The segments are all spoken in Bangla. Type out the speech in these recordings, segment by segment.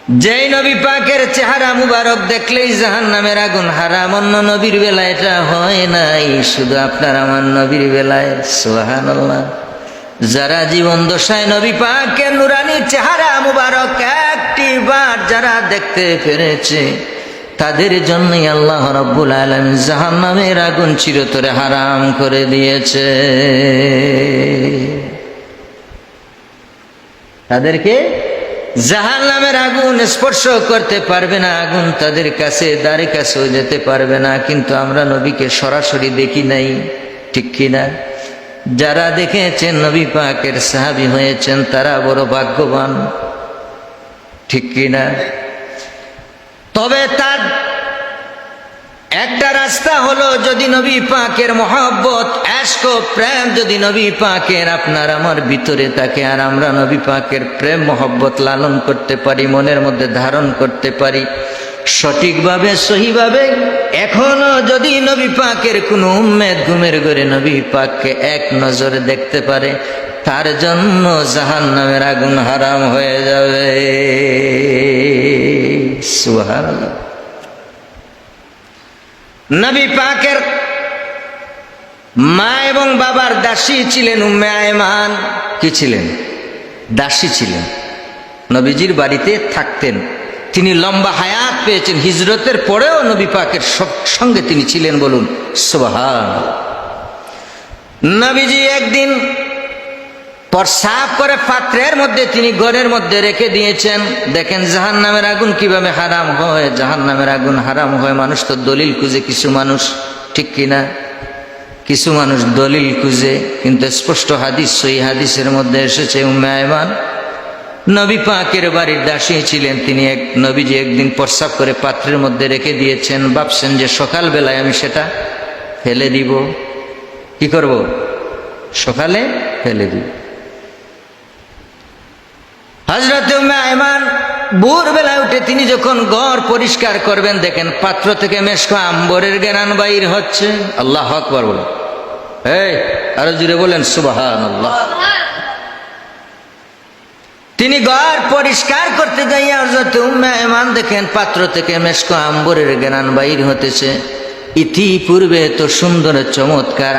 যেই নবী পাকের চেহারা মুবারক দেখলেই জাহান্নামের আগুন হারাম। অন্য নবীর বেলায় এটা হয় নাই, শুধু আপনার আমার নবীর বেলায়। সুবহানাল্লাহ। যারা জীবন দশায় নবী পাকের নুরানি চেহারা মুবারক একটি বার যারা দেখতে পেরেছে, তাদের জন্যই আল্লাহ রাব্বুল আলামিন জাহান্নামের আগুন চিরতরে হারাম করে দিয়েছে। তাদেরকে জাহান্নামের আগুন স্পর্শ করতে পারবে না, আগুন তাদের কাছে দ্বারে কাছেও যেতে পারবে না। কিন্তু আমরা নবীকে সরাসরি দেখি নাই, ঠিক কিনা? যারা দেখেছেন নবী পাকের সাহাবী হয়েছেন তারা বড় ভাগ্যবান, ঠিক কিনা? তবে তার একটা রাস্তা হলো, যদি নবী পাকের মহব্বত আশক প্রেম যদি নবী পাকের আপনার আমার ভিতরে থাকে, আর আমরা নবী পাকের প্রেম মহব্বত লালন করতে পারি, মনের মধ্যে ধারণ করতে পারি সঠিকভাবে সহিভাবে, এখনো যদি নবী পাকের কোন উম্মত ঘুমের ঘরে নবী পাককে এক নজরে দেখতে পারে, তার জন্য জাহান্নামের আগুন হারাম হয়ে যাবে। সুবহানাল্লাহ। নবী পাকের মা এবং বাবার দাসী ছিলেন উম্মে আয়মান। কি ছিলেন? দাসী ছিলেন। নবীজির বাড়িতে থাকতেন। তিনি লম্বা হায়াত পেয়েছেন, হিজরতের পরেও নবী পাকের সঙ্গে তিনি ছিলেন। বলুন সুবহানাল্লাহ। নবীজি একদিন প্রস্রাব করে পাত্রের মধ্যে তিনি ঘরের মধ্যে রেখে দিয়েছেন। দেখেন জাহান্নামের আগুন কিভাবে হারাম হয়। জাহান্নামের আগুন হারাম হয়, মানুষ তো দলিল খুঁজে, কিছু মানুষ, ঠিক কিনা? কিছু মানুষ দলিল খুঁজে, কিন্তু স্পষ্ট হাদিস, সহিহ হাদিসের মধ্যে এসেছে উম্মে আয়মান নবী পাকের বাড়ির দাসী ছিলেন। তিনি নবীজি একদিন প্রস্রাব করে পাত্রের মধ্যে রেখে দিয়েছেন। ভাবছেন যে সকালবেলায় আমি সেটা ফেলে দিব। কি করব? সকালে ফেলে দিব। হযরত উম্মে আয়মান ভোরবেলায় উঠে তিনি যখন ঘর পরিষ্কার করবেন, দেখেন পাত্র থেকে মেশক আম্বরের ঘ্রাণ বাইর হচ্ছে। আল্লাহু আকবার বলেন। এই আরো জোরে বলেন সুবহানাল্লাহ। তিনি ঘর পরিষ্কার করতে যাইয়া হযরত উম্মে আয়মান দেখেন পাত্র থেকে মেশক আম্বরের ঘ্রাণ বাইর হতেছে। ইতিপূর্বে তো সুন্দর চমৎকার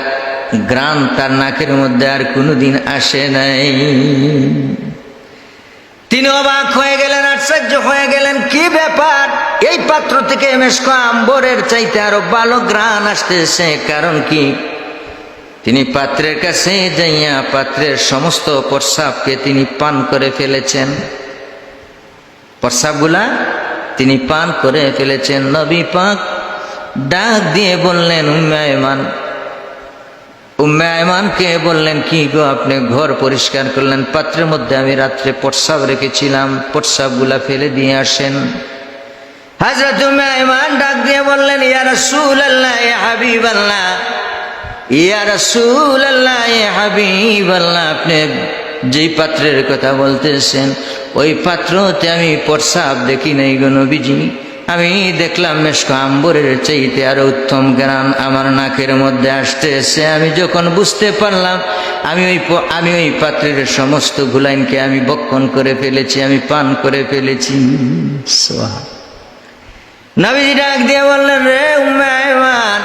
ঘ্রাণ তার নাকের মধ্যে আর কোনোদিন আসে নাই। তিনি অবাক হয়ে গেলেন, আশ্চর্য হয়ে গেলেন, কি ব্যাপার? এই পাত্র থেকে মেশক আম্বরের চাইতে আরো ভালো ঘ্রাণ আসতেছে, কারণ কি? তিনি পাত্রের কাছে যাইয়া পাত্রের সমস্ত প্রস্রাবকে তিনি পান করে ফেলেছেন। প্রস্রাবগুলা তিনি পান করে ফেলেছেন। নবী পাক ডাক দিয়ে বললেন উম্মে আয়মান। উম্মে আয়মানকে বললেন, কি গো, আপনি ঘর পরিষ্কার করলেন, পাত্রের মধ্যে আমি রাত্রে প্রস্রাব রেখেছিলাম, প্রস্রাবগুলা ফেলে দিয়ে আসেন। হযরত উম্মে আয়মান ডাক দিয়ে বললেন, ইয়া রাসূলুল্লাহ, ইয়া হাবিবাল্লাহ, ইয়া রাসূলুল্লাহ, ইয়া হাবিবাল্লাহ, আপনি যেই পাত্রের কথা বলতেছেন ওই পাত্রতে আমি প্রস্রাব দেখি নাই গো নবীজি। আমি দেখলাম মেশক আম্বরের চাইতে আরো উত্তম ঘ্রাণ আমার নাকের মধ্যে আসতেছে। আমি যখন বুঝতে পারলাম আমি ওই পাত্রের সমস্ত গুলাইনকে আমি বক্ষণ করে ফেলেছি, আমি পান করে ফেলেছি। নবীজি ডাক দিয়ে বললেন, রে উম্মে আয়মান,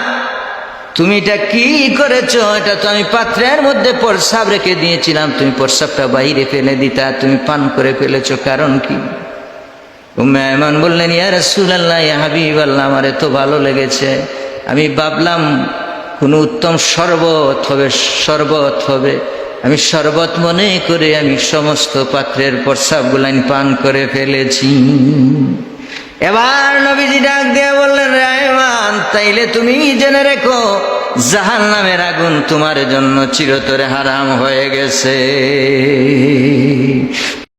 তুমি এটা কি করেছো? এটা তো আমি পাত্রের মধ্যে প্রস্রাব রেখে দিয়েছিলাম, তুমি প্রস্রাবটা বাইরে ফেলে দিতা, তুমি পান করে ফেলেছো, কারণ কি? উম্মে আয়মান বললেন, ইয়া রাসূলুল্লাহ, ইয়া হাবিবাল্লাহ, আমার এত ভালো লেগেছে, আমি ভাবলাম কোনো উত্তম শরবত হবে, আমি শরবত মনে করে আমি সমস্ত পাত্রের প্রস্রাবগুলান পান করে ফেলেছি। এবার নবীজি ডাক দিয়ে বললেন, রে আয়মান, তাইলে তুমি জেনে রেখো জাহান্নামের আগুন তোমার জন্য চিরতরে হারাম হয়ে গেছে।